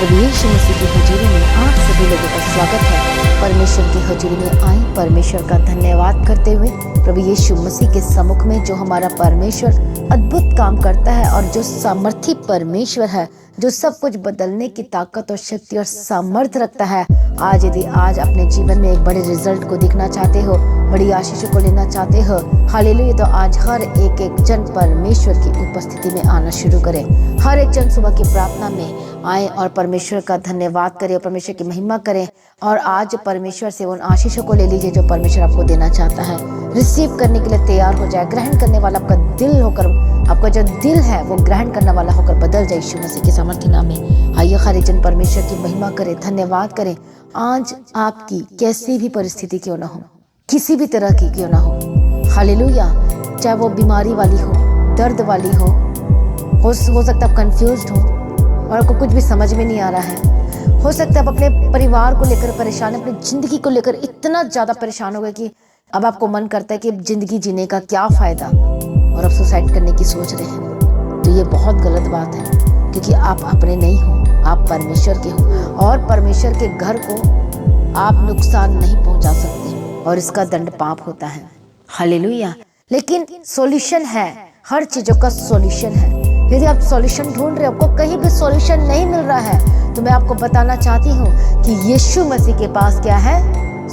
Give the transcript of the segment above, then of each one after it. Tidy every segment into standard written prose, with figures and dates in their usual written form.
प्रभु यीशु मसीह की हजूरी में आप सभी लोगों का स्वागत है। परमेश्वर की हजूरी में आए परमेश्वर का धन्यवाद करते हुए प्रभु यीशु मसीह के सम्मुख में जो हमारा परमेश्वर अद्भुत काम करता है और जो सामर्थी परमेश्वर है, जो सब कुछ बदलने की ताकत और शक्ति और सामर्थ्य रखता है। यदि आज अपने जीवन में एक बड़े रिजल्ट को देखना चाहते हो, बड़ी आशीष को लेना चाहते हो, हालेलुया, तो आज हर एक जन परमेश्वर की उपस्थिति में आना शुरू करें। हर एक जन सुबह की प्रार्थना में आए और परमेश्वर का धन्यवाद करें और परमेश्वर की महिमा करें। और आज परमेश्वर से उन आशीषों को ले लीजिए जो परमेश्वर आपको देना चाहता है। रिसीव करने के लिए तैयार हो जाए। ग्रहण करने वाला आपका दिल होकर, आपका जो दिल है वो ग्रहण करने वाला होकर बदल जाए यीशु मसीह के सामर्थ्य नाम में। आइए हर एक जन परमेश्वर की महिमा करें, धन्यवाद करें। आज आपकी कैसी भी परिस्थिति क्यों ना हो, किसी भी तरह की क्यों ना हो, हालेलुया, चाहे वो बीमारी वाली हो, दर्द वाली हो सकता है आप कंफ्यूज्ड हो और आपको कुछ भी समझ में नहीं आ रहा है। हो सकता है आप अपने परिवार को लेकर परेशान, अपनी जिंदगी को लेकर इतना ज़्यादा परेशान हो गए कि अब आपको मन करता है कि जिंदगी जीने का क्या फ़ायदा, और आप सुसाइड करने की सोच रहे हैं। तो ये बहुत गलत बात है, क्योंकि आप अपने नहीं हो, आप परमेश्वर के हो और परमेश्वर के घर को आप नुकसान नहीं पहुंचा सकते और इसका दंड पाप होता है। हालेलुया। लेकिन सॉल्यूशन है, हर चीज़ों का सॉल्यूशन है। यदि आप सॉल्यूशन ढूंढ रहे हो, आपको कहीं भी सॉल्यूशन नहीं मिल रहा है, तो मैं आपको बताना चाहती हूँ कि यीशु मसीह के पास क्या है?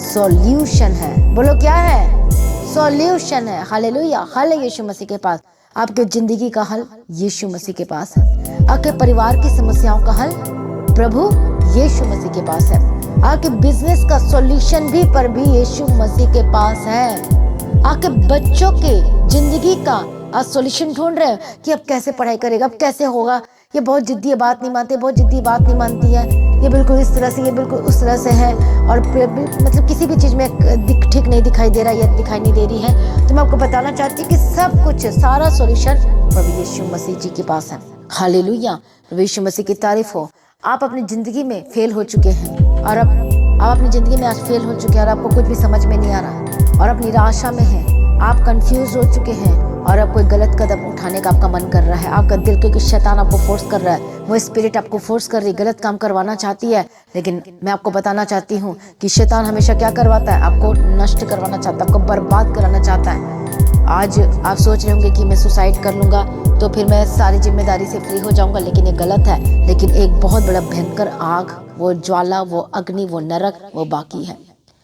सॉल्यूशन है। बोलो क्या है? सॉल्यूशन है। हालेलुया। हल है यीशु मसीह के पास। आपके जिंदगी का हल यीशु मसीह के पास है। आपके परिवार की समस्याओं का हल प्रभु यीशु मसीह के पास है। आपके बिजनेस का सॉल्यूशन भी यीशु मसीह के पास है। आपके बच्चों के जिंदगी का आज सॉल्यूशन ढूंढ रहे हैं कि अब कैसे पढ़ाई करेगा, अब कैसे होगा, ये बहुत जिद्दी बात नहीं मानते, बहुत जिद्दी बात नहीं मानती है, ये बिल्कुल इस तरह से, ये बिल्कुल उस तरह से है, और मतलब किसी भी चीज़ में ठीक नहीं दिखाई दे रहा है या दिखाई नहीं दे रही है। तो मैं आपको बताना चाहती हूँ कि सब कुछ, सारा सॉल्यूशन प्रभु यीशु मसीह जी के पास है। हालेलुया। प्रभु यीशु मसीह की तारीफ हो। आप अपनी ज़िंदगी में फेल हो चुके हैं और आप अपनी ज़िंदगी में आज फेल हो चुके हैं और आपको कुछ भी समझ में नहीं आ रहा और आप निराशा में हैं, आप कंफ्यूज हो चुके हैं और आप कोई गलत कदम उठाने का आपका मन कर रहा है। आपका दिल, क्योंकि शैतान आपको फोर्स कर रहा है, वो स्पिरिट आपको फोर्स कर रही है, गलत काम करवाना चाहती है। लेकिन मैं आपको बताना चाहती हूँ कि शैतान हमेशा क्या करवाता है? आपको नष्ट करवाना चाहता है, आपको बर्बाद कराना चाहता है। आज आप सोच रहे होंगे कि मैं सुसाइड कर लूँगा तो फिर मैं सारी जिम्मेदारी से फ्री हो जाऊँगा, लेकिन ये गलत है। लेकिन एक बहुत बड़ा भयंकर आग, वो ज्वाला, वो अग्नि, वो नरक, वो बाकी है।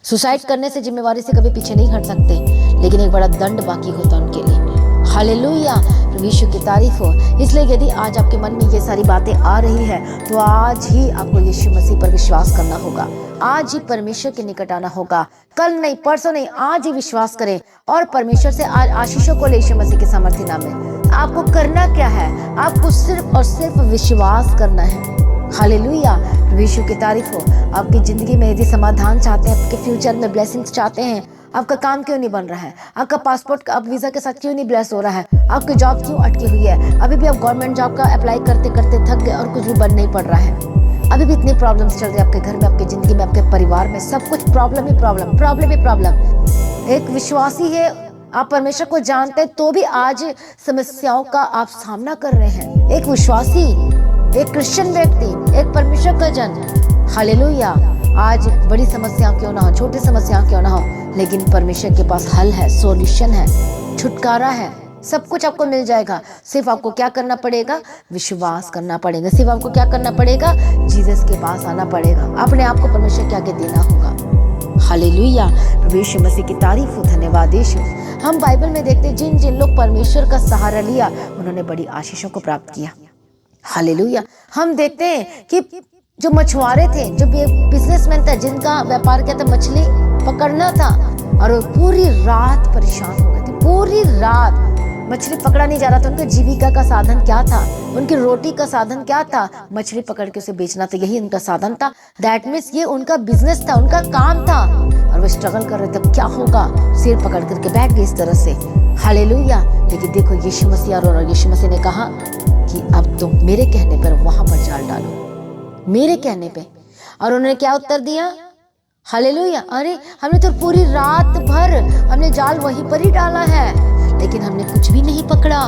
सुसाइड करने से जिम्मेवारी से कभी पीछे नहीं हट सकते, लेकिन एक बड़ा दंड बाकी होता है उनके लिए। हालेलुया। प्रभु यीशु की तारीफ हो। इसलिए यदि आज आपके मन में ये सारी बातें आ रही है, तो आज ही आपको यीशु मसीह पर विश्वास करना होगा। आज ही परमेश्वर के निकट आना होगा। कल नहीं, परसों नहीं, आज ही विश्वास करें और परमेश्वर से आज आशीषों को ले यीशु मसीह के सामर्थ्य नाम में। आपको करना क्या है? आपको सिर्फ और सिर्फ विश्वास करना है। हालेलुया। प्रभु यीशु की तारीफ हो। आपकी जिंदगी में यदि समाधान चाहते हैं, आपके फ्यूचर में ब्लेसिंग्स चाहते हैं, आपका काम क्यों नहीं बन रहा है? आपका पासपोर्ट अब वीज़ा के साथ क्यों नहीं ब्लेस हो रहा है? आपकी जॉब क्यों अटकी हुई है? अभी भी आप गवर्नमेंट जॉब का अप्लाई करते करते थक गए और कुछ भी बन नहीं पड़ रहा है। अभी भी इतनी प्रॉब्लम्स चल रही है आपके घर में, आपकी ज़िंदगी में, आपके परिवार में, सब कुछ प्रॉब्लम ही प्रॉब्लम, प्रॉब्लम ही प्रॉब्लम। एक विश्वासी है, आप परमेश्वर को जानते हैं तो भी आज समस्याओं का आप सामना कर रहे हैं। एक विश्वासी, एक क्रिश्चियन व्यक्ति, एक परमेश्वर का जन, हालेलुया, आज बड़ी समस्या क्यों ना हो, छोटी समस्या क्यों ना हो, लेकिन परमेश्वर के पास हल है, सॉल्यूशन है, छुटकारा है, सब कुछ आपको मिल जाएगा। सिर्फ आपको क्या करना पड़ेगा? विश्वास करना पड़ेगा। सिर्फ आपको क्या करना पड़ेगा? जीसस के पास आना पड़ेगा। अपने आप को परमेश्वर के आगे देना होगा। हालेलुया। प्रभु यीशु मसीह की तारीफ हो। धन्यवाद यीशु। हम बाइबल में देखते हैं जिन जिन लोग परमेश्वर का सहारा लिया, उन्होंने बड़ी आशीषों को प्राप्त किया। हालेलुया। हम देखते हैं कि जो मछुआरे थे, जो बिजनेसमैन था, जिनका व्यापार क्या था? मछली पकड़ना था, और वो पूरी रात परेशान हो गए थे। पूरी रात मछली पकड़ा नहीं जा रहा था। उनका जीविका का साधन क्या था? उनकी रोटी का साधन क्या था? मछली पकड़ के उसे बेचना था, यही उनका साधन था। दैट मीन्स ये उनका बिजनेस था, उनका काम था, और वो स्ट्रगल कर रहे थे। क्या होगा? सिर पकड़ करके बैठ गए इस तरह से। हालेलुया। लेकिन देखो यीशु मसीह और यीशु मसीह ने कहा कि अब तुम मेरे कहने पर वहां पर जाल डालो, मेरे कहने पे। और उन्होंने क्या उत्तर दिया? हालेलुया। अरे हमने तो पूरी रात भर हमने जाल वहीं पर ही डाला है, लेकिन हमने कुछ भी नहीं पकड़ा।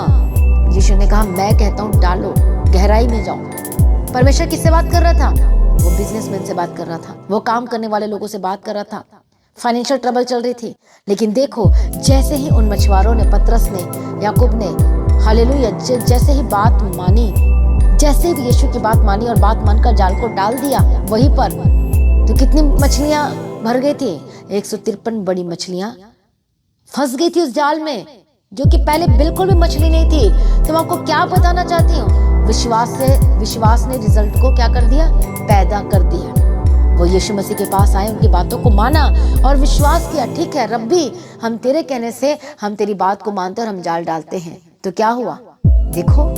यीशु ने कहा मैं कहता हूँ डालो, गहराई में जाओ, परमेश्वर किससे बात कर रहा था? वो बिजनेसमैन से बात कर रहा था, वो काम करने वाले लोगों से बात कर रहा था। फाइनेंशियल ट्रबल चल रही थी, लेकिन देखो जैसे ही उन मछुआरों ने, पतरस ने, याकूब ने, हालेलुया, जैसे ही बात मानी, जैसे भी यीशु की बात मानी और बात मानकर जाल को डाल दिया वहीं पर, तो कितनी मछलियां भर गई थी? 153 बड़ी मछलियां फंस गई थी उस जाल में, जो कि पहले बिल्कुल भी मछली नहीं थी। तो मैं आपको क्या बताना चाहती हूँ, विश्वास ने रिजल्ट को क्या कर दिया? पैदा कर दिया। वो यीशु मसीह के पास आए, उनकी बातों को माना और विश्वास किया, ठीक है रब्बी, हम तेरे कहने से हम तेरी बात को मानते और हम जाल डालते हैं। तो क्या हुआ? देखो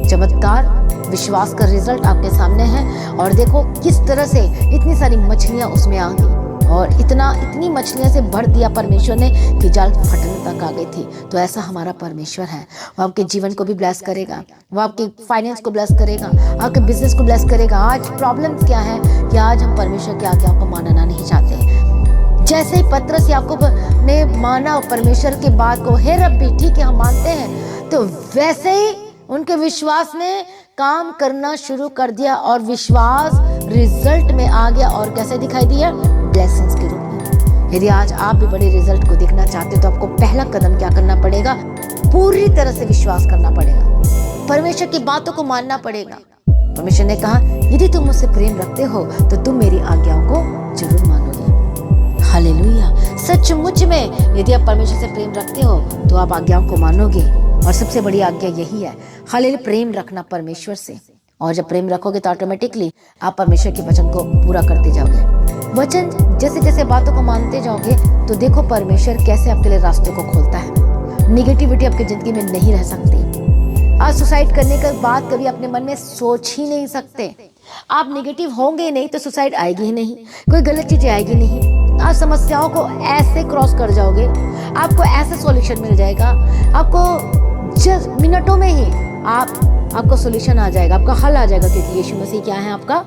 चमत्कार, विश्वास का रिजल्ट आपके सामने है। और देखो किस तरह से इतनी सारी मछलियां उसमें आ गई और इतनी मछलियां से भर दिया परमेश्वर ने कि जाल फटने तक आ गई थी। तो ऐसा हमारा परमेश्वर है, वो आपके जीवन को भी ब्लेस करेगा, वो आपके फाइनेंस को ब्लेस करेगा, आपके बिजनेस को ब्लेस करेगा। आज प्रॉब्लम क्या है कि आज हम परमेश्वर की आज्ञाओं को मानना नहीं चाहते। जैसे ही पतरस याकूब ने माना परमेश्वर की बात को, हे रब्बी ठीक है हम मानते हैं, तो वैसे ही उनके विश्वास ने काम करना शुरू कर दिया और विश्वास रिजल्ट में आ गया। और कैसे दिखाई दिया? ब्लेसिंग्स के रूप में। यदि आज आप भी बड़े रिजल्ट को देखना चाहते हो तो आपको पहला कदम क्या करना पड़ेगा? पूरी तरह से विश्वास करना पड़ेगा, परमेश्वर की बातों को मानना पड़ेगा। परमेश्वर ने कहा यदि तुम मुझसे प्रेम रखते हो तो तुम मेरी आज्ञाओं को जरूर मानोगे। हालेलुया। सचमुच में यदि आप परमेश्वर से प्रेम रखते हो तो आप आज्ञाओं को मानोगे। और सबसे बड़ी आज्ञा यही है, हालेलुया, प्रेम रखना परमेश्वर से। और जब प्रेम रखोगे तो ऑटोमेटिकली आप परमेश्वर के वचन को पूरा करते जाओगे। वचन जैसे जैसे बातों को मानते जाओगे तो देखो परमेश्वर कैसे आपके लिए रास्तों को खोलता है। निगेटिविटी आपकी जिंदगी में नहीं रह सकती। आज सुसाइड करने के बाद कभी अपने मन में सोच ही नहीं सकते। आप निगेटिव होंगे नहीं तो सुसाइड आएगी ही नहीं, कोई गलत चीजें आएगी नहीं। आप समस्याओं को ऐसे क्रॉस कर जाओगे, आपको ऐसे सॉल्यूशन मिल जाएगा, आपको जस्ट मिनटों में ही आपका सॉल्यूशन आ जाएगा, आपका हल आ जाएगा। क्योंकि यीशु मसीह क्या है? आपका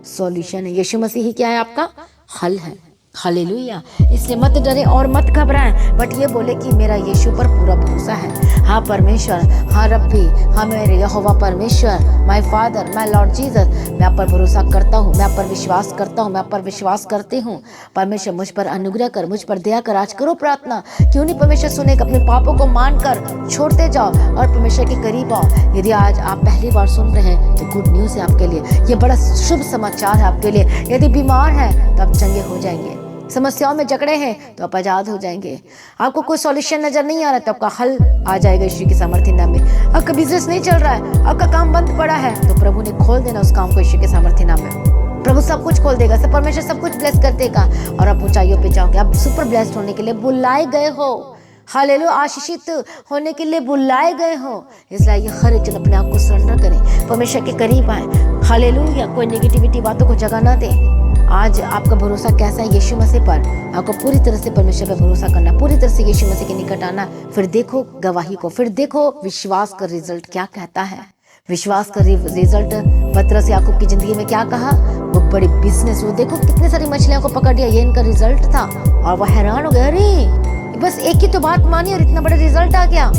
सॉल्यूशन है। यीशु मसीह ही क्या है? आपका हल है। हालेलुया। इसलिए मत डरे और मत घबराएं, बट ये बोले कि मेरा यीशु पर पूरा भरोसा है। हाँ परमेश्वर, हाँ रब्बी, हाँ मेरे यहोवा परमेश्वर, my father, my Lord Jesus, मैं आप पर भरोसा करता हूँ, मैं आप पर विश्वास करता हूँ, मैं आप पर विश्वास करती हूँ। परमेश्वर मुझ पर अनुग्रह कर, मुझ पर दया कर। आज करो प्रार्थना, क्यों नहीं परमेश्वर सुने? अपने पापों को मानकर छोड़ते जाओ और परमेश्वर के करीब आओ। यदि आज आप पहली बार सुन रहे हैं तो गुड न्यूज़ है आपके लिए, ये बड़ा शुभ समाचार है आपके लिए। यदि बीमार हैं तो आप चंगे हो जाएंगे, समस्याओं में जकड़े हैं तो आप आजाद हो जाएंगे, आपको कोई सॉल्यूशन नजर नहीं आ रहा तो आपका हल आ जाएगा यीशु के सामर्थ्य नाम में। आपका बिजनेस नहीं चल रहा है, आपका काम बंद पड़ा है, तो प्रभु ने खोल देना उस काम को यीशु के सामर्थ्य नाम में। प्रभु सब कुछ खोल देगा, सब परमेश्वर सब कुछ ब्लेस कर देगा और आप ऊंचाइयों पे जाओगे। आप सुपर ब्लेस्ड होने के लिए बुलाए गए हो। हालेलुया। आशीषित होने के लिए बुलाए गए हो। इसलिए हर एक जन अपने आप को सरेंडर करें, परमेश्वर के करीब आए। हालेलुया। कोई नेगेटिविटी बातों को जगह ना दे। आज आपका भरोसा कैसा है? यीशु मसीह पर। आपको पूरी तरह से परमेश्वर पर भरोसा करना, पूरी तरह से यीशु मसीह के निकट आना। फिर देखो गवाही को, फिर देखो विश्वास का रिजल्ट क्या कहता है। विश्वास का रिजल्ट पतरस याकूब की जिंदगी में क्या कहा? वो बड़ी बिजनेस, वो देखो कितने सारी मछलियों को पकड़ लिया, ये इनका रिजल्ट था। और वो हैरान हो गया, अरे बस एक ही तो बात मानी और इतना बड़ा रिजल्ट आ गया।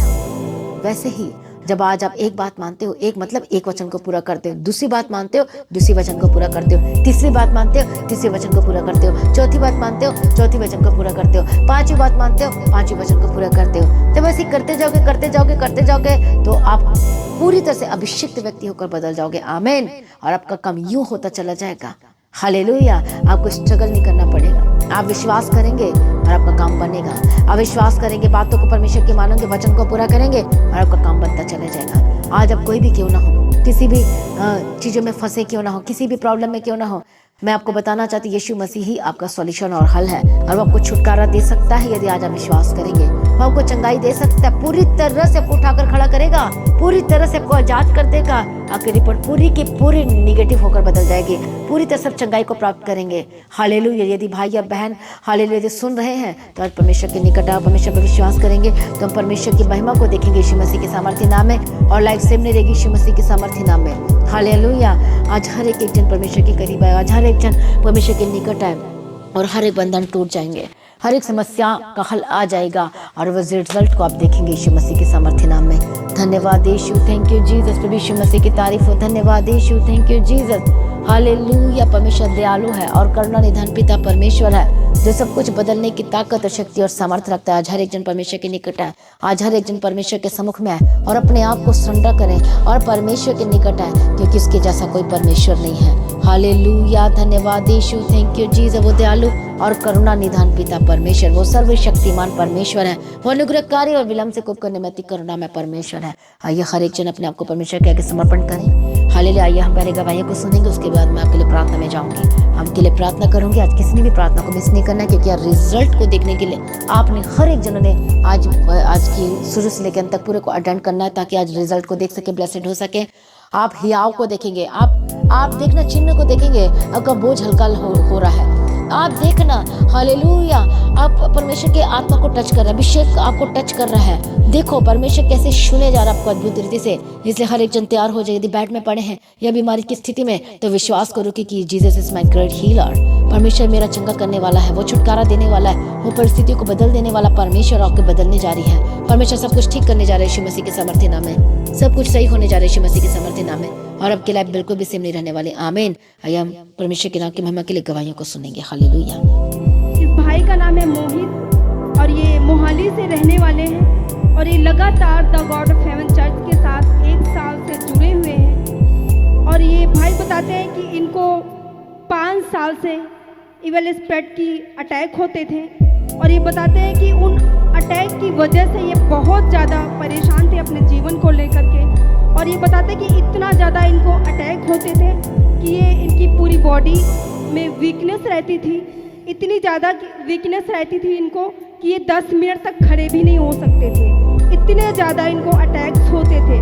वैसे ही जब आज आप एक बात मानते हो, एक मतलब एक वचन को पूरा करते हो, दूसरी बात मानते हो, दूसरी वचन को पूरा करते हो, तीसरी बात मानते हो, तीसरी वचन को पूरा करते हो, चौथी बात मानते हो, चौथी वचन को पूरा करते हो, पांचवी बात मानते हो, पांचवी वचन को पूरा करते हो। जब ऐसे करते जाओगे करते जाओगे करते जाओगे तो आप पूरी तरह से अभिषिक्त व्यक्ति होकर बदल जाओगे। आमीन। और आपका काम यूं होता चला जाएगा। हालेलुया। आपको स्ट्रगल नहीं करना पड़ेगा, आप विश्वास करेंगे और आपका काम बनेगा। आप विश्वास करेंगे, बातों को परमेश्वर की मानोगे, वचन को पूरा करेंगे और आपका काम बनता चले जाएगा। आज आप कोई भी क्यों ना हो, किसी भी चीज़ों में फंसे क्यों ना हो, किसी भी प्रॉब्लम में क्यों ना हो, मैं आपको बताना चाहती हूँ यीशु मसीह ही आपका सॉल्यूशन और हल है। और वो आपको छुटकारा दे सकता है यदि आज आप विश्वास करेंगे। वो आपको चंगाई दे सकता है, पूरी तरह से आपको उठाकर खड़ा करेगा, पूरी तरह से आपको आजाद कर देगा। आपकी रिपोर्ट पूरी की पूरी निगेटिव होकर बदल जाएगी, पूरी तरह से चंगाई को प्राप्त करेंगे। हालेलुया। यदि भाई या बहन हालेलुया यदि सुन रहे हैं तो आज परमेश्वर के निकट आओ, परमेश्वर पर विश्वास करेंगे तो हम परमेश्वर की महिमा को देखेंगे यीशु मसीह के सामर्थ्य नाम में, और लाइफ सेम नहीं रहेगी यीशु मसीह के सामर्थ्य नाम में। हालेलुया। आज हर एक जन परमेश्वर के करीब आए, आज हर एक जन परमेश्वर के निकट आए और हर एक बंधन टूट जाएंगे, हर एक समस्या का हल आ जाएगा और वो रिजल्ट को आप देखेंगे यीशु मसीह के सामर्थ्य नाम में। धन्यवाद यीशु, थैंक यू जीसस। प्रभु यीशु मसीह की तारीफ हो, धन्यवाद यीशु, थैंक यू जीसस। हालेलुया। परमेश्वर दयालु है और करुणा निधान पिता परमेश्वर है, जो सब कुछ बदलने की ताकत और शक्ति और सामर्थ्य रखता है। आज हर एक जन परमेश्वर के निकट है, आज हर एक जन परमेश्वर के सम्मुख में है और अपने आप को सरेंडर करें और परमेश्वर के निकट है, क्योंकि उसके जैसा कोई परमेश्वर नहीं है। हालेलुया। धन्यवाद यीशु, थैंक यू जीसस। वो दयालु और करुणा निधान पिता परमेश्वर, वो सर्वशक्तिमान परमेश्वर है, वो अनुग्रहकारी और विलम्ब से कोप करने में अति करुणा में परमेश्वर है। आइए हर एक जन अपने आप को परमेश्वर के आगे समर्पण करें। हालेलुया। आइए हम पहले गवाहियों को सुनेंगे, उसके बाद मैं आपके लिए प्रार्थना में जाऊंगी। आपके लिए प्रार्थना करूंगी। आज किसी ने भी प्रार्थना को मिस नहीं करना है, क्योंकि रिजल्ट को देखने के लिए आपने हर एक जनों ने आज की शुरू से लेकर अंत तक पूरे को अटेंड करना है, ताकि आज रिजल्ट को देख सके, ब्लेसेड हो सके। आप हियाव को देखेंगे, आप देखना चिन्ह को देखेंगे, आपका बोझ हल्का हो रहा है, आप देखना। हालेलुया। आप परमेश्वर के आत्मा को टच कर रहा है, अभिषेक आपको टच कर रहा है। देखो परमेश्वर कैसे छूने जा रहा है आपको अद्भुत रीति से। इसलिए हर एक जन तैयार हो जाए। यदि बेड में पड़े हैं या बीमारी की स्थिति में, तो विश्वास करो कि Jesus is my great healer. परमेश्वर मेरा चंगा करने वाला है, वो छुटकारा देने वाला है, वो परिस्थितियों को बदल देने वाला परमेश्वर आपके बदलने जा रही है। परमेश्वर सब कुछ ठीक करने जा रहे हैं यीशु मसीह के सामर्थ्य नाम में। सब कुछ सही होने जा रहा है यीशु मसीह के सामर्थ्य नाम में, और आपकी लाइफ बिल्कुल भी सेम नहीं रहने वाली। आमीन। आइए हम परमेश्वर के नाम की महिमा के लिए गवाहियों को सुनेंगे। हालेलुया। इस भाई का नाम है मोहित और ये मोहाली से रहने वाले हैं और ये लगातार the God of haven church के साथ 1 साल से जुड़े हुए हैं। और ये भाई बताते हैं कि इनको 5 साल से इवल स्पिरिट की अटैक होते थे, और ये बताते हैं कि उन अटैक की वजह से ये बहुत ज़्यादा परेशान थे अपने जीवन को लेकर के। और ये बताते हैं कि इतना ज़्यादा इनको अटैक होते थे कि ये इनकी पूरी बॉडी में वीकनेस रहती थी, इतनी ज़्यादा वीकनेस रहती थी इनको कि ये 10 मिनट तक खड़े भी नहीं हो सकते थे, इतने ज़्यादा इनको अटैक्स होते थे।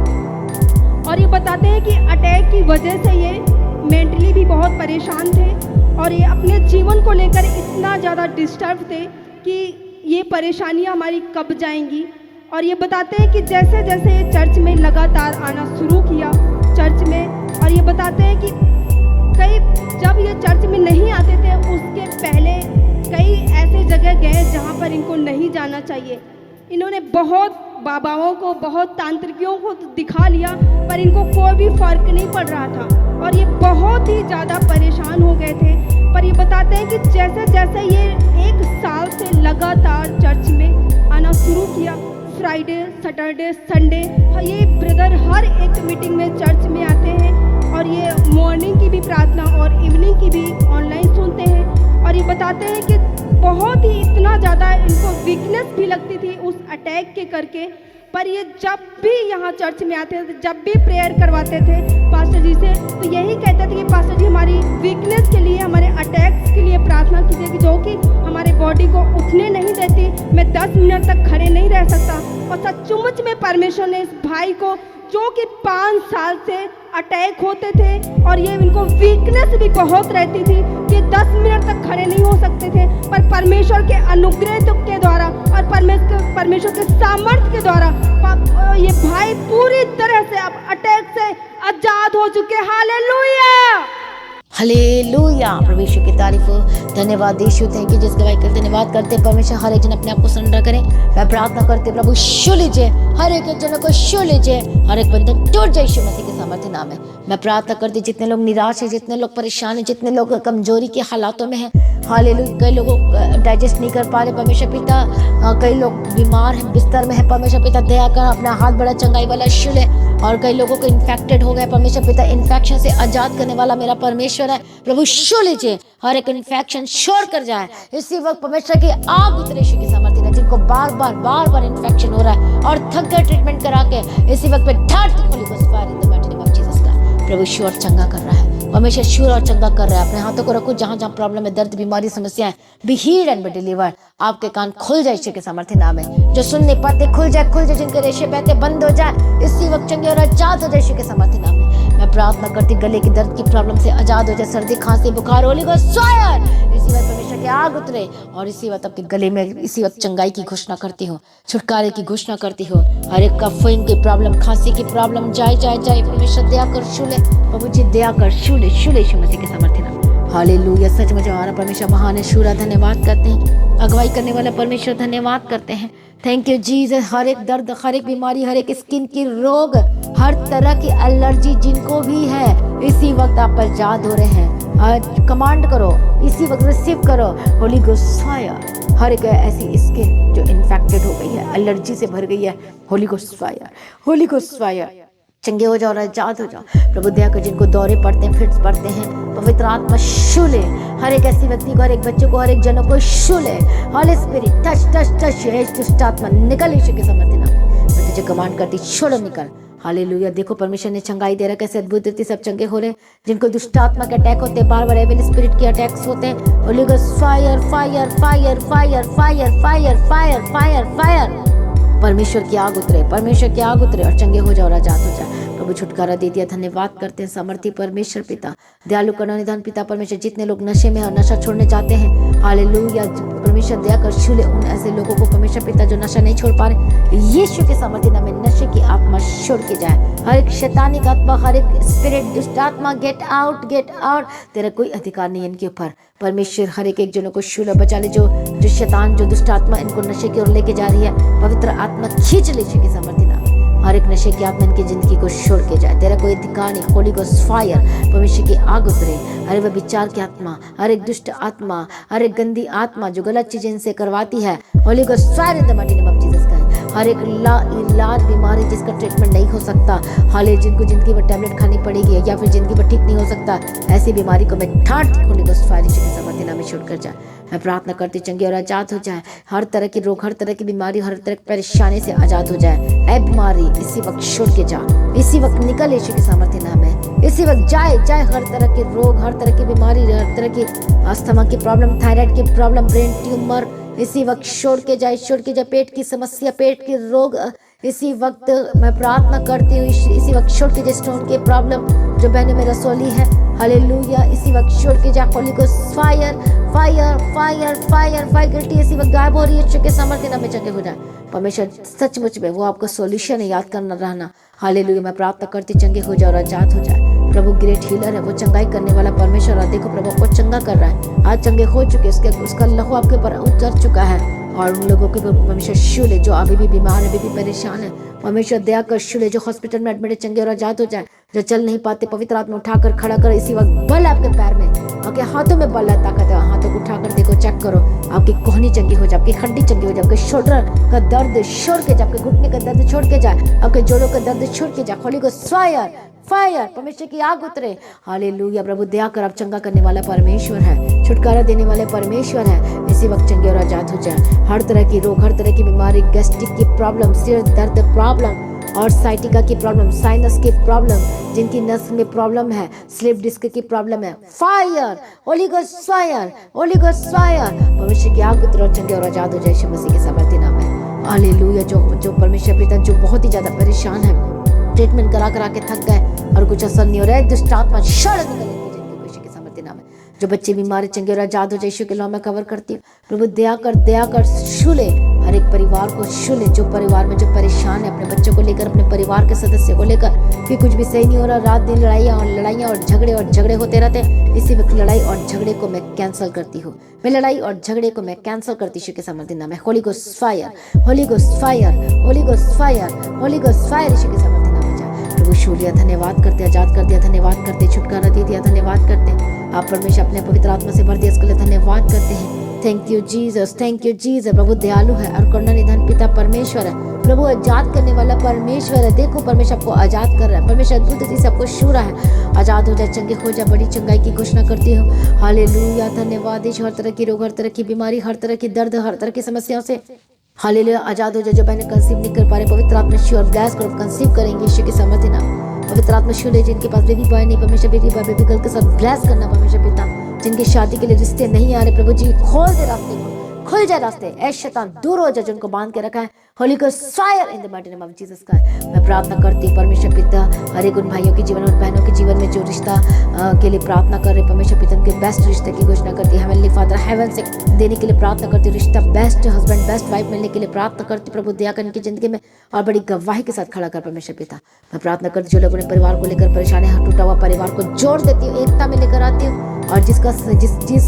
और ये बताते हैं कि अटैक की वजह से ये मेंटली भी बहुत परेशान थे और ये अपने जीवन को लेकर इतना ज़्यादा डिस्टर्ब थे कि ये परेशानियाँ हमारी कब जाएंगी। और ये बताते हैं कि जैसे जैसे ये चर्च में लगातार आना शुरू किया चर्च में, और ये बताते हैं कि जब ये चर्च में नहीं आते थे उसके पहले कई ऐसे जगह गए जहाँ पर इनको नहीं जाना चाहिए। इन्होंने बहुत बाबाओं को, बहुत तांत्रिकों को दिखा लिया, पर इनको कोई भी फर्क नहीं पड़ रहा था और ये बहुत ही ज़्यादा परेशान हो गए थे। पर ये बताते हैं कि जैसे जैसे ये 1 साल से लगातार चर्च में आना शुरू किया, फ्राइडे, सैटरडे, संडे, ये ब्रदर हर एक मीटिंग में चर्च में आते हैं और ये मॉर्निंग की भी प्रार्थना और इवनिंग की भी ऑनलाइन सुनते हैं। और ये बताते हैं कि बहुत ही इतना ज़्यादा इनको वीकनेस भी लगती थी उस अटैक के करके, पर ये जब भी यहाँ चर्च में आते थे, जब भी प्रेयर करवाते थे पास्टर जी से, तो यही कहते थे कि पास्टर जी हमारी वीकनेस के लिए, हमारे अटैक्स के लिए प्रार्थना कीजिए कि जो कि हमारे बॉडी को उठने नहीं देती, मैं 10 मिनट तक खड़े नहीं रह सकता। और सचमुच में परमेश्वर ने इस भाई को, जो कि 5 साल से अटैक होते थे और ये इनको वीकनेस भी बहुत रहती थी कि 10 मिनट तक खड़े नहीं हो सकते थे, पर परमेश्वर के अनुग्रह के द्वारा और परमेश्वर के सामर्थ्य के द्वारा ये भाई पूरी तरह से अब अटैक से आजाद हो चुके। Hallelujah, hallelujah. प्रभु यीशु की तारीफ हो। धन्यवाद यीशु, थैंक यू। जिस गवाही करते धन्यवाद करते परमेश्वर हर एक जन अपने आप को सरेंडर करें। मैं प्रार्थना करते प्रभु छू लीजिए, हर एक जनों को छू लीजिए, हर एक बंधन टूट जाए यीशु मसीह के सामर्थ्य नाम में। मैं प्रार्थना करती जितने लोग निराश है, जितने लोग परेशान है, जितने लोग कमजोरी के हालातों में हैं, हालेलुया। कई लोगों डाइजेस्ट नहीं कर पा रहे परमेश्वर पिता, कई लोग बीमार हैं, बिस्तर में है परमेश्वर पिता, दया कर अपना हाथ बड़ा चंगाई वाला छू ले। और कई लोगों को इन्फेक्टेड हो गए परमेश्वर पिता, इन्फेक्शन से आजाद करने वाला मेरा परमेश्वर है। प्रभु छू लीजिए, हर एक इन्फेक्शन छोड़ कर जाए। इसी वक्त परमेश्वर की आग उतरे यीशु की सामर्थ्य है, जिनको बार बार इन्फेक्शन हो रहा है और थक गए ट्रीटमेंट करा के, इसी वक्त पे Holi ghost fire in the mighty name of Jesus का प्रभु छू और चंगा कर रहा है। परमेश्वर छू और चंगा कर रहा है। अपने हाथों को रखो जहां जहां प्रॉब्लम है, दर्द, बीमारी, समस्याएं, be healed and be delivered. आपके कान खुल जाए यीशु के सामर्थ्य नाम है। जो सुन नहीं पाते खुल जाए, जिनके रेशे बहते बंद हो जाए, इसी वक्त चंगे और आजाद हो जाए यीशु के सामर्थ्य नाम है। मैं प्रार्थना करती गले की दर्द की प्रॉब्लम से आजाद हो जाए, सर्दी, खांसी, बुखार, होली गोस्ट फायर, इसी वक्त परमेश्वर की आग उतरे और इसी वक्त आपके गले में इसी वक्त चंगाई की घोषणा करती हूँ, छुटकारे की घोषणा करती हूँ। हर एक कफिंग की प्रॉब्लम, खांसी की प्रॉब्लम जाए। परमेश्वर दया कर छू ले, प्रभु जी दया कर छू ले यीशु मसीह के सामर्थ्य नाम। हालेलुया। सच में जो हमारा परमेश्वर महान है, शूरा धन्यवाद करते हैं। अगुवाई करने वाला परमेश्वर धन्यवाद करते हैं। Thank you Jesus. हर एक दर्द, हर एक बीमारी, हर एक स्किन की रोग, हर तरह की एलर्जी जिनको भी है, इसी वक्त आप पर जाद हो रहे हैं। कमांड करो, इसी वक्त रिसीव करो होली गोस्ट फायर। हर एक ऐसी स्किन जो इन्फेक्टेड हो गई है, एलर्जी से भर गई है, holy ghost fire, holy ghost fire. चंगे हो जाओ, आजाद हो जाओ। प्रभु दया कर जिनको दौरे पड़ते हैं, फिट्स पड़ते हैं, पवित्र आत्मा छू ले हर एक ऐसी व्यक्ति को, हर एक बच्चे को, हर एक जनों को छू ले। Holi spirit touch touch touch, ये दुष्ट आत्मा निकल यीशु के समर्थन में। मैं तुझे कमांड करती, छोड़ो, निकल। हालेलुया। देखो परमेश्वर ने चंगाई दे रहा, कैसे अद्भुत रीति सब चंगे हो रहे। जिनको दुष्ट आत्मा के अटैक होते हैं, बार बार एविल स्पिरिट के अटैक्स होते हैं, Holi ghost fire fire fire fire fire fire fire fire fire. परमेश्वर की आग उतरे, परमेश्वर की आग उतरे और चंगे हो जाओ और आजाद हो जाए। प्रभु छुटकारा दे दिया, धन्यवाद करते हैं। सामर्थी परमेश्वर पिता, दयालु करुणा निधान पिता परमेश्वर, जितने लोग नशे में और नशा छोड़ने चाहते हैं, हालेलुया, परमेश्वर दया कर छू ले उन ऐसे लोगों को परमेश्वर पिता जो नशा नहीं छोड़ पा रहे। यीशु के सामर्थ्य नाम में नशे की आत्मा छोड़ के जाए। हर एक शैतानिक आत्मा, हर एक स्पिरिट, दुष्ट आत्मा, गेट आउट, गेट आउट। तेरा कोई अधिकार नहीं इनके ऊपर। परमेश्वर हर एक जनों को छू ले, बचा ले। जो शैतान, जो दुष्ट आत्मा इनको नशे की ओर लेके जा रही है, पवित्र आत्मा खींच ले यीशु के सामर्थ्य नाम। हर एक नशे की आत्मा इनकी जिंदगी को छोड़ के जाए। तेरा कोई अधिकार नहीं। होली गोस्ट फायर, परमेश्वर की आग उतरे। हर एक विचार की आत्मा, हर एक दुष्ट आत्मा, हर एक गंदी आत्मा जो गलत चीजें इनसे करवाती है, holy ghost fire in the mighty name of Jesus Christ. हर एक इलाज बीमारी जिसका ट्रीटमेंट नहीं हो सकता, हाले जिनको जिंदगी भर टैबलेट खानी पड़ेगी या फिर जिंदगी भर ठीक नहीं हो सकता, ऐसी बीमारी को मैं ठाट होली गोस्ट फायर यीशु के सामर्थ्य नाम में छोड़ कर जाए। मैं प्रार्थना करती चंगे और आजाद हो जाए। हर तरह की रोग, हर तरह की बीमारी, हर तरह की परेशानी से आजाद हो जाए। ऐ बीमारी इसी वक्त छोड़ के जा, इसी वक्त निकल यीशु के सामर्थ्य नाम है। इसी वक्त जाए जाए। हर तरह के रोग, हर तरह की बीमारी, हर तरह की अस्थमा की प्रॉब्लम, थायराइड की प्रॉब्लम, ब्रेन ट्यूमर, इसी वक्त छोड़ के जाए, छोड़ के जाए। पेट की समस्या, पेट के रोग, इसी वक्त मैं प्रार्थना करती हूँ, इसी वक्त छोड़ के जाए। स्टोन की प्रॉब्लम जो बहने में रसोली है, हालेलुया, इसी वक्त छोड़ के जा। Holi ghost fire fire fire fire fire. Guilty इसी वक्त गायब हो रही है, चुके सामर्थ्य नाम में चंगे हो जाए। परमेश्वर सचमुच में वो आपको सॉल्यूशन है, याद करना रहना। हालेलुया, मैं प्रार्थना करती चंगे हो जाए और आजाद हो जाए। प्रभु ग्रेट हीलर है, वो चंगाई करने वाला परमेश्वर है। देखो प्रभु आपको चंगा कर रहा है। आज चंगे हो चुके, उसका लहू आपके ऊपर उतर चुका है। और उन लोगों के परमेश्वर छू ले जो अभी भी बीमार है, अभी भी परेशान है। परमेश्वर दया कर छू ले जो हॉस्पिटल में एडमिट, चंगे और आजाद हो जाए। जो चल नहीं पाते, पवित्र आत्मा उठाकर खड़ा कर। इसी वक्त बल आपके पैर में, आपके हाथों में बल है, ताकत है। हाथों को उठाकर देखो, चेक करो, आपकी कोहनी चंगी हो जाए, आपकी हड्डी चंगी हो जाए, आपके शोल्डर का दर्द छोड़ के जाए, आपके घुटने का दर्द छोड़ के जाए, आपके जोड़ों का दर्द छोड़ के जाए। होली गोस्ट फायर फायर, परमेश्वर की आग उतरे। हालेलुया। प्रभु दया कर, आप चंगा करने वाला परमेश्वर है, छुटकारा देने वाले परमेश्वर है। इसी वक्त चंगे और आजाद हो जाए। हर तरह की रोग, हर तरह की बीमारी, गैस्ट्रिक की प्रॉब्लम, सिर दर्द प्रॉब्लम और साइटिका की प्रॉब्लम, साइनस की प्रॉब्लम, जिनकी नस में प्रॉब्लम है, स्लिप डिस्क की प्रॉब्लम है, fire, holy ghost fire, holy ghost fire. परमेश्वर की आग उतरे और चंगे और आजाद हो जाए यीशु मसीह के सामर्थ्य नाम में। हालेलुया। जो परमेश्वर पिता जो बहुत ही ज्यादा परेशान है, ट्रीटमेंट करा के थक गए और कुछ असर नहीं हो रहा है, दुष्ट आत्मा शरण निकल जिनके यीशु के सामर्थ्य नाम है। जो बच्चे बीमार चंगे और आजाद हो जाए, यीशु के नाम में कवर करती हूँ। प्रभु दया कर छू ले हर एक परिवार को, छू ले जो परिवार में जो परेशान है, अपने बच्चों को लेकर, अपने परिवार के सदस्य को लेकर कि कुछ भी सही नहीं हो रहा, रात दिन लड़ाइयाँ और झगड़े होते रहते हैं। इसी वक्त लड़ाई और झगड़े को मैं कैंसिल करती हूँ। मैं लड़ाई और झगड़े को मैं कैंसिल करती हूँ यीशु के सामर्थ्य नाम में। Holy ghost fire, holy ghost fire, holy ghost fire, holy ghost fire यीशु के सामर्थ्य नाम में जाए। प्रभु छू लिया, धन्यवाद करते, आजाद कर दिया, धन्यवाद करते, छुटकारा दे दिया, धन्यवाद करते। आप परमेश्वर अपने पवित्र आत्मा से भर दिया, इसके लिए धन्यवाद करते हैं। Thank you Jesus, thank you Jesus. प्रभु दयालु है और करुणा निधान पिता परमेश्वर है। प्रभु आजाद करने वाला परमेश्वर है। देखो परमेश्वर आपको आजाद कर रहा है। परमेश्वर अद्भुत रीति से आपको छू रहा है। आजाद हो जाए, चंगे हो जाए, बड़ी चंगाई की घोषणा करती हूँ। हालेलुया, धन्यवाद। हर तरह की रोग, हर तरह की बीमारी, हर तरह की दर्द, हर तरह की समस्याओं से हालेलुया आजाद हो जाए। जो बहने कंसीव नहीं कर पा रहे, पवित्र आत्मा छू और ब्लेस करो, कंसीव करेंगे यीशु के सामर्थ्य नाम। पवित्र आत्मा छू ले जिनके पास बेबी बॉय नहीं, परमेश्वर बेबी बॉय बेबी गर्ल के साथ ब्लेस करना परमेश्वर पिता। जिनकी शादी के लिए रिश्ते नहीं आ रहे, प्रभु जी खोल दे रास्ते को, खुल जाए रास्ते, ऐ शैतान दूर हो जाए जिनको बांध के रखा है। Holy ghost fire in the mighty name of Jesus Christ. मैं प्रार्थना करती हूँ परमेश्वर पिता, हर एक उन भाइयों के जीवन और बहनों के जीवन में जो रिश्ता के लिए प्रार्थना कर रहे, परमेश्वर पिता उनके बेस्ट रिश्ते की घोषणा करती है। हेवनली फादर हेवन से देने के लिए प्रार्थना करती हूँ, रिश्ता बेस्ट हस्बैंड बेस्ट वाइफ मिलने के लिए प्रार्थना करती हूँ। प्रभु दया कर इनकी जिंदगी में और बड़ी गवाही के साथ खड़ा कर परमेश्वर पिता। मैं प्रार्थना करती हूँ जो लोग अपने परिवार को लेकर परेशान है, टूटा हुआ परिवार को जोड़ देती हूँ, एकता में लेकर आती हूँ। और जिस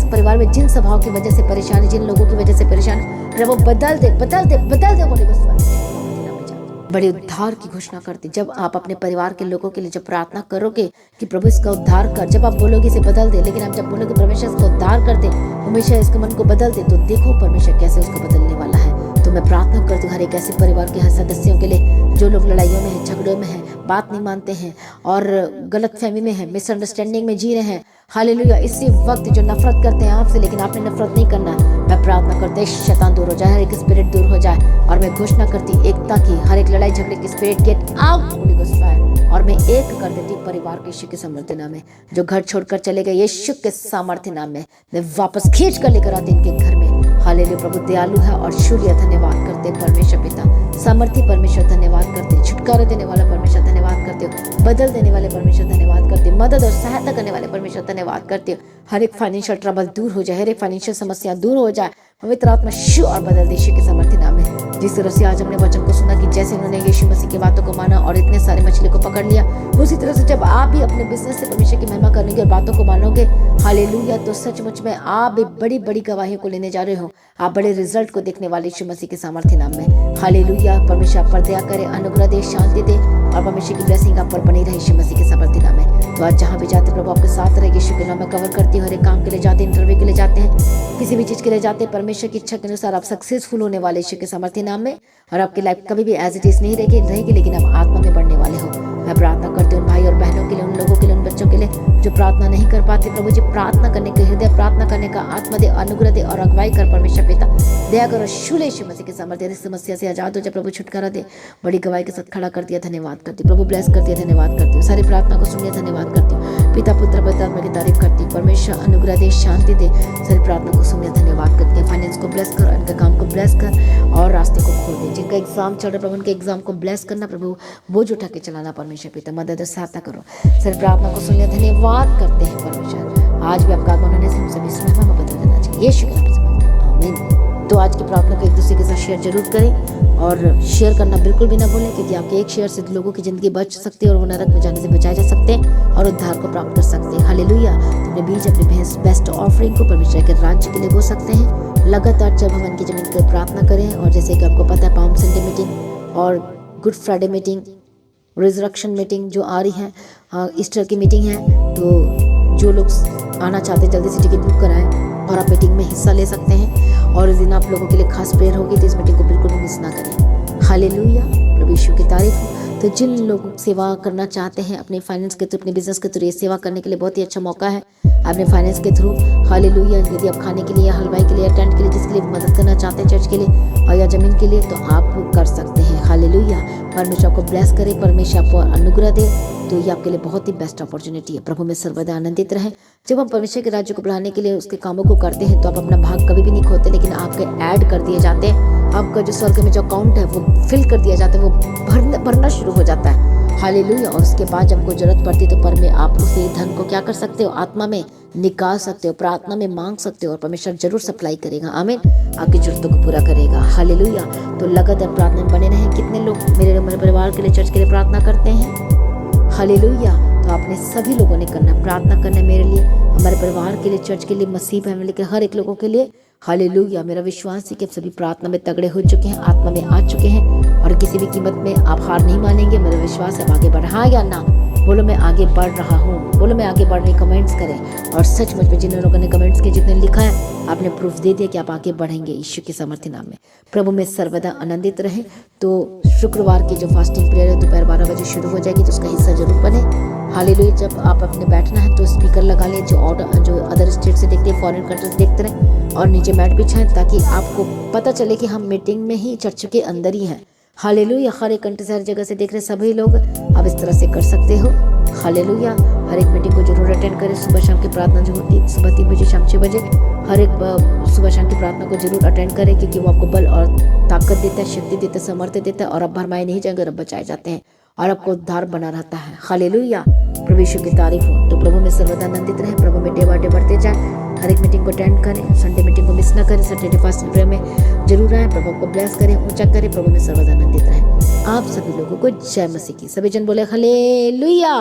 परिवार में जिन स्वभाव की वजह से परेशानी, जिन लोगों की वजह से परेशानी, प्रभु बदल दे होली गोस्ट। बड़े उद्धार की घोषणा करती। जब आप अपने परिवार के लोगों के लिए जब प्रार्थना करोगे कि प्रभु इसका उद्धार कर, जब आप बोलोगे इसे बदल दे, लेकिन आप जब बोलोगे परमेश्वर इसका उद्धार कर दे, हमेशा इसके मन को बदल दे, तो देखो परमेश्वर कैसे उसको बदलने वाला है। तो मैं प्रार्थना करती हूँ हर एक ऐसे परिवार के हर सदस्यों के लिए जो लोग लड़ाइयों में हैं, झगड़ों में हैं, बात नहीं मानते हैं और गलतफहमी में हैं, मिसअंडरस्टैंडिंग में जी रहे हैं। हालेलुया, इसी वक्त जो नफरत करते हैं आपसे, लेकिन आपने नफरत नहीं करना। मैं प्रार्थना करते हैं शैतान दूर हो जाए, हर एक स्पिरिट दूर हो जाए। और मैं घोषणा करती एकता की, हर एक लड़ाई झगड़े की spirit get out Holi ghost fire. और मैं एक कर देती परिवार के यीशु के सामर्थ्य नाम में। जो घर छोड़कर चले गए यीशु के सामर्थ्य नाम में मैं वापस खींच कर लेकर आती इनके घर में। हालेलुया, प्रभु दयालु है और शूर्य धन्यवाद करते परमेश्वर पिता। सामर्थी परमेश्वर धन्यवाद करते, छुटकारा देने वाला परमेश्वर धन्यवाद करते हो, बदल देने वाले परमेश्वर धन्यवाद करते, मदद और सहायता करने वाले परमेश्वर धन्यवाद करते हो। हर एक फाइनेंशियल ट्रबल दूर हो जाए, हर एक फाइनेंशियल समस्या दूर हो जाए, पवित्र आत्मा शु और बदल दे यीशु के सामर्थ्य नाम में। जिस तरह से आज हमने वचन को सुना कि जैसे उन्होंने यीशु मसीह की बातों को माना और इतने सारे मछली को पकड़ लिया, उसी तरह से जब आप भी अपने बिजनेस से परमेश्वर की महिमा करेंगे और बातों को मानोगे, हालेलुया, तो सचमुच में आप भी बड़ी बड़ी गवाहियों को लेने जा रहे हो। आप बड़े रिजल्ट को देखने वाले यीशु मसीह के सामर्थ्य नाम में। हालेलुया, परमेश्वर आप पर दया करे, अनुग्रह दे, शांति दे और परमेश्वर की ब्लेसिंग आप पर बनी रहे यीशु मसीह के सामर्थ्य नाम में। तो आज जहाँ भी जाते प्रभु आपके साथ रहे, यीशु के नाम में कवर करती हूँ। हर एक काम के लिए जाते, इंटरव्यू के लिए जाते हैं, किसी भी चीज के लिए जाते, परमेश्वर की इच्छा के अनुसार आप सक्सेसफुल होने वाले यीशु के सामर्थ्य नाम में। और आपकी लाइफ कभी भी एज इट इज नहीं रहेगी, लेकिन आप आत्मा में बढ़ने वाले हो। मैं प्रार्थना करती हूँ उन भाई और बहनों के लिए, उन लोगों के लिए, उन बच्चों के लिए जो प्रार्थना नहीं कर पाते। प्रभु जी प्रार्थना करने के हृदय, प्रार्थना करने का आत्मा दे, अनुग्रह दे और अगुवाई कर परमेश्वर पिता। दया करो शूले यीशु मसीह के सामर्थ्य, इस समस्या से आजाद हो जाए प्रभु, छुटकारा दे, बड़ी गवाही के साथ खड़ा कर दिया, धन्यवाद करती प्रभु, ब्लेस कर दिया, धन्यवाद करती हूँ। सारी प्रार्थना को सुनिए, धन्यवाद करती हूँ। पिता पुत्र पवित्र आत्मा की तारीफ करती हूँ। परमेश्वर अनुग्रह दे, शांति दे, सारी प्रार्थना को सुनिए, धन्यवाद करती है। फाइनेंस को ब्लेस कर, इनका काम को ब्लेस कर और रास्ते को खोल दे। जिनका एग्जाम चल रहा प्रभु, उनके एग्जाम को ब्लेस करना प्रभु, बोझ उठा के चलाना परमेश्वर पिता, मदद और सहायता करो। सारी प्रार्थना को सुनिए, धन्यवाद करते हैं परमेश्वर। आज भी आपका आत्मा होने से हम सभी सुनहरा में बदल देना चाहिए, यीशु के नाम से मांगते हैं, आमीन। तो आज की प्रार्थना को एक दूसरे के साथ शेयर जरूर करें और शेयर करना बिल्कुल भी ना भूलें, क्योंकि आपके एक शेयर से लोगों की जिंदगी बच सकती है और वो नरक में जाने से बचाए जा सकते हैं और उद्धार को प्राप्त कर सकते हैं। हालेलुया, अपने बीच अपने बेस्ट ऑफरिंग को परमेश्वर के राज्य के लिए बो सकते हैं। लगातार जब हम इनकी जमीन पर प्रार्थना करें, और जैसे कि आपको पता है पाम संडे मीटिंग और good Friday meeting, resurrection meeting जो आ रही है, ईस्टर की मीटिंग है, तो जो लोग आना चाहते हैं जल्दी से टिकट बुक कराएं और आप मीटिंग में हिस्सा ले सकते हैं। और इस दिन आप लोगों के लिए खास प्रेयर होगी, तो इस मीटिंग को बिल्कुल भी मिस ना करें। हालेलुया, प्रभु यीशु की तारीफ हो। तो जिन लोग सेवा करना चाहते हैं अपने फाइनेंस के थ्रू, अपने बिजनेस के थ्रू, ये सेवा करने के लिए बहुत ही अच्छा मौका है अपने फाइनेंस के थ्रू। हालेलुया, यदि आप खाने के लिए, हलवाई के लिए, टेंट के लिए, जिसके लिए मदद करना चाहते हैं चर्च के लिए और या जमीन के लिए, तो आप कर सकते हैं। हालेलुया, परमेश्वर आपको ब्लेस करे, परमेश्वर आपको अनुग्रह दे। तो ये आपके लिए बहुत ही बेस्ट अपॉर्चुनिटी है। प्रभु में सर्वदा आनंदित रहें। जब हम परमेश्वर के राज्य को बढ़ाने के लिए उसके कामों को करते हैं, तो आप अपना भाग कभी भी नहीं खोते, लेकिन आपके ऐड कर दिए जाते हैं। आपका जो स्वर्ग में जो अकाउंट है वो फिल कर दिया जाता है, वो भरना शुरू हो जाता है। हालेलुया, और उसके बाद जब आपको जरूरत पड़ती है तो पर में आप उसे धन को क्या कर सकते हो, आत्मा में निकाल सकते हो, प्रार्थना में मांग सकते हो और परमेश्वर जरूर सप्लाई करेगा। आमीन, आपकी जरूरतों को पूरा करेगा। हालेलुया, तो लगातार प्रार्थना में बने रहें। कितने लोग मेरे परिवार के लिए, चर्च के लिए प्रार्थना करते हैं? हालेलुया, तो आपने सभी लोगों ने करना, प्रार्थना करना मेरे लिए, हमारे परिवार के लिए, चर्च के लिए, मसीह फैमिली के हर एक लोगों के लिए। हालेलुया, मेरा विश्वास है कि आप सभी प्रार्थना में तगड़े हो चुके हैं, आत्मा में आ चुके हैं और किसी भी कीमत में आप हार नहीं मानेंगे। मेरा विश्वास है आप आगे बढ़, हाँ या ना बोलो, मैं आगे बढ़ रहा हूँ, बोलो मैं आगे बढ़ रही। कमेंट्स करें और सचमुच में जिन लोगों ने कमेंट्स किए, जितने लिखा है, आपने प्रूफ दे दिया कि आप आगे बढ़ेंगे यीशु के सामर्थ्य नाम में। प्रभु में सर्वदा आनंदित रहे। तो शुक्रवार की जो फास्टिंग प्रेयर है दोपहर 12 बजे शुरू हो जाएगी, तो उसका हिस्सा जरूर बने। हालेलुया, जब आप अपने बैठना है तो स्पीकर लगा लें, जो अदर स्टेट से देखते हैं, फॉरेन कंट्रीज देखते रहें और नीचे मैट बिछाएं, ताकि आपको पता चले कि हम मीटिंग में ही, चर्च के अंदर ही हैं। हालेलुया, हर एक कंट्री से, हर जगह से देख रहे सभी लोग आप इस तरह से कर सकते हो। हालेलुया, हर एक मीटिंग को जरूर अटेंड करें। सुबह शाम की प्रार्थना जो होती है, सुबह 3 बजे, शाम 6 बजे, हर एक सुबह शाम की प्रार्थना को जरूर अटेंड करें, क्योंकि वो आपको बल और ताकत देता है, शक्ति देता है, सामर्थ्य देता है, और आप भरमाए नहीं जाएंगे, रब बचाए जाते हैं और आपको उद्धार बना रहता है। हालेलुया, प्रभु यीशु की तारीफ हो। तो प्रभु में सर्वदा आनंदित रहे, प्रभु में डे बाय डे बढ़ते जाए। हर एक मीटिंग को अटेंड करें, संडे मीटिंग को मिस ना करें, सैटरडे फास्ट प्रेयर में जरूर आए। प्रभु को ब्लेस करें, ऊंचा करें, प्रभु में सर्वदा आनंदित रहे। आप सभी लोगों को जय मसीह की। सभी जन बोले हालेलुया।